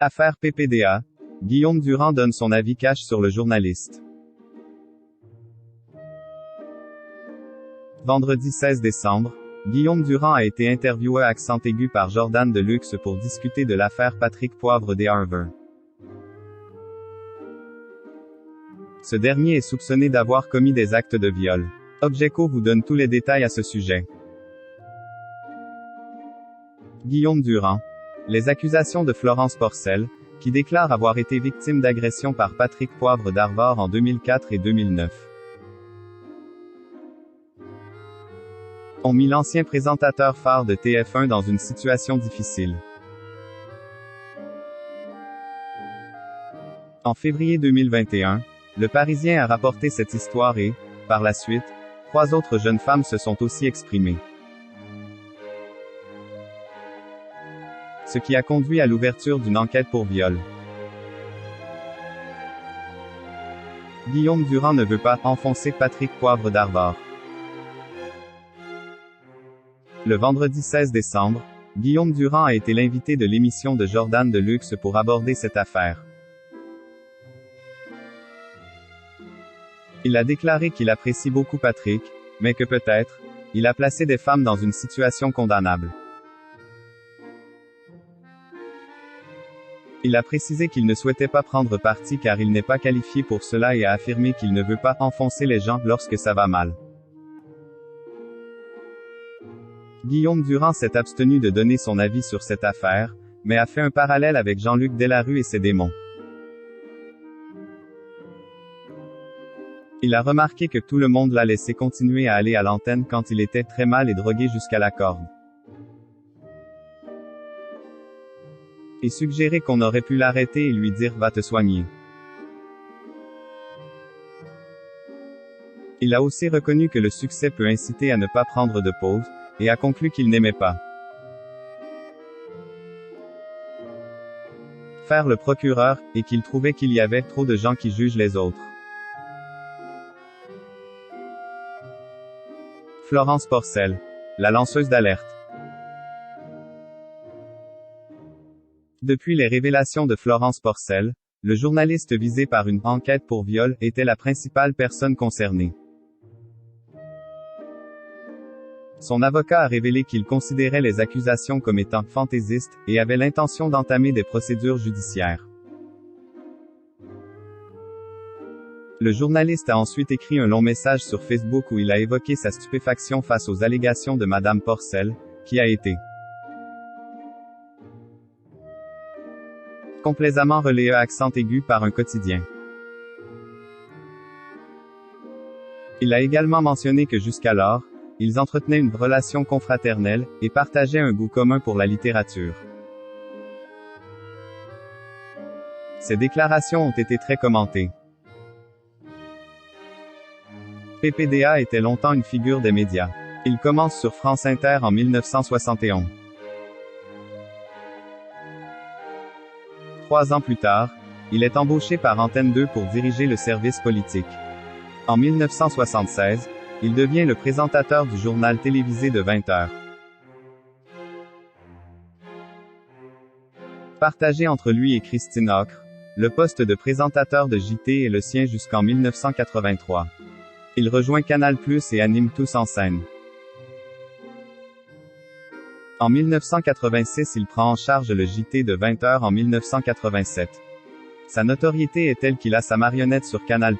Affaire PPDA. Guillaume Durand donne son avis cash sur le journaliste. Vendredi 16 décembre, Guillaume Durand a été interviewé à accent aigu par Jordan Deluxe pour discuter de l'affaire Patrick Poivre des Harvard. Ce dernier est soupçonné d'avoir commis des actes de viol. Objeco vous donne tous les détails à ce sujet. Guillaume Durand. Les accusations de Florence Porcel, qui déclare avoir été victime d'agression par Patrick Poivre d'Harvard en 2004 et 2009. Ont mis l'ancien présentateur phare de TF1 dans une situation difficile. En février 2021, Le Parisien a rapporté cette histoire et, par la suite, 3 autres jeunes femmes se sont aussi exprimées. Ce qui a conduit à l'ouverture d'une enquête pour viol. Guillaume Durand ne veut pas enfoncer Patrick Poivre d'Harvard. Le vendredi 16 décembre, Guillaume Durand a été l'invité de l'émission de Jordan Deluxe pour aborder cette affaire. Il a déclaré qu'il apprécie beaucoup Patrick, mais que peut-être, il a placé des femmes dans une situation condamnable. Il a précisé qu'il ne souhaitait pas prendre parti car il n'est pas qualifié pour cela et a affirmé qu'il ne veut pas enfoncer les gens lorsque ça va mal. Guillaume Durand s'est abstenu de donner son avis sur cette affaire, mais a fait un parallèle avec Jean-Luc Delarue et ses démons. Il a remarqué que tout le monde l'a laissé continuer à aller à l'antenne quand il était très mal et drogué jusqu'à la corde. Et suggéré qu'on aurait pu l'arrêter et lui dire « va te soigner ». Il a aussi reconnu que le succès peut inciter à ne pas prendre de pause, et a conclu qu'il n'aimait pas faire le procureur, et qu'il trouvait qu'il y avait trop de gens qui jugent les autres. Florence Porcel, la lanceuse d'alerte. Depuis les révélations de Florence Porcel, le journaliste visé par une enquête pour viol était la principale personne concernée. Son avocat a révélé qu'il considérait les accusations comme étant fantaisistes, et avait l'intention d'entamer des procédures judiciaires. Le journaliste a ensuite écrit un long message sur Facebook où il a évoqué sa stupéfaction face aux allégations de Madame Porcel, qui a été complaisamment relayé à accent aigu par un quotidien. Il a également mentionné que jusqu'alors, ils entretenaient une relation confraternelle, et partageaient un goût commun pour la littérature. Ces déclarations ont été très commentées. PPDA était longtemps une figure des médias. Il commence sur France Inter en 1971. 3 ans plus tard, il est embauché par Antenne 2 pour diriger le service politique. En 1976, il devient le présentateur du journal télévisé de 20h. Partagé entre lui et Christine Ocre, le poste de présentateur de JT est le sien jusqu'en 1983. Il rejoint Canal+ et anime Tous en scène. En 1986, il prend en charge le JT de 20h en 1987. Sa notoriété est telle qu'il a sa marionnette sur Canal+,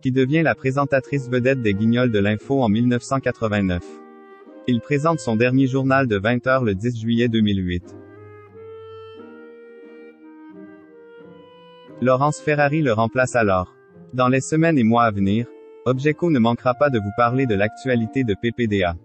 qui devient la présentatrice vedette des Guignols de l'info en 1989. Il présente son dernier journal de 20h le 10 juillet 2008. Laurence Ferrari le remplace alors. Dans les semaines et mois à venir, Objeco ne manquera pas de vous parler de l'actualité de PPDA.